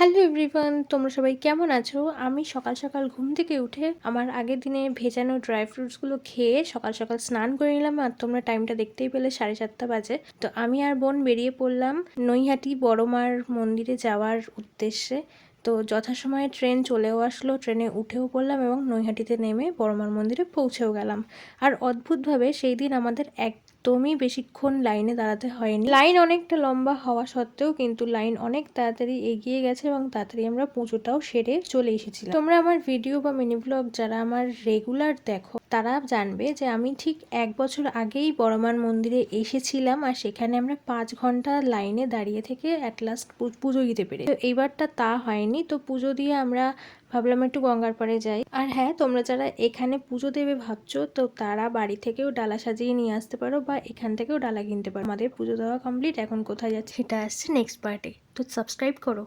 Hello everyone, তোমরা সবাই কেমন আছো? আমি সকাল সকাল ঘুম থেকে উঠে আমার আগের দিনে ভেজানো ড্রাই ফ্রুটসগুলো খেয়ে সকাল সকাল স্নান করে নিলাম। আর তোমরা টাইমটা দেখতেই পেলে 7:30 বাজে। তো আমি আর বোন বেরিয়ে পড়লাম নৈহাটি বড়মার মন্দিরে যাওয়ার উদ্দেশ্যে। তো যথাসময়ে ট্রেন চলেও আসলো, ট্রেনে উঠেও পড়লাম এবং নৈহাটিতে নেমে বড়মার মন্দিরে পৌঁছেও গেলাম। আর অদ্ভুতভাবে সেই দিন আমাদের একদমই বেশিক্ষণ লাইনে দাঁড়াতে হয়নি। লাইন অনেকটা লম্বা হওয়া সত্ত্বেও কিন্তু লাইন অনেক তাড়াতাড়ি এগিয়ে গেছে এবং তাড়াতাড়ি আমরা পুজোটাও সেরে চলে এসেছিলাম। তোমরা আমার ভিডিও বা মিনি ব্লগ যারা আমার রেগুলার দেখো তারা জানবে যে আমি ঠিক 1 বছর আগেই বড়মার মন্দিরে এসেছিলাম, আর সেখানে আমরা 5 ঘন্টা লাইনে দাঁড়িয়ে থেকে অ্যাট লাস্ট পুজো দিতে পেরে। তো এইবারটা তা হয়নি। তো পুজো দিয়ে আমরা ভাবলাম একটু গঙ্গার পাড়ে যাই। আর হ্যাঁ, তোমরা যারা এখানে পুজো দেবে ভাবছো তো তারা বাড়ি থেকেও ডালা সাজিয়ে নিয়ে আসতে পারো বা এখান থেকেও ডালা কিনতে পারো। আমাদের পুজো দেওয়া কমপ্লিট, এখন কোথায় যাচ্ছে সেটা আসছে নেক্সট পার্টে। তো সাবস্ক্রাইব করো।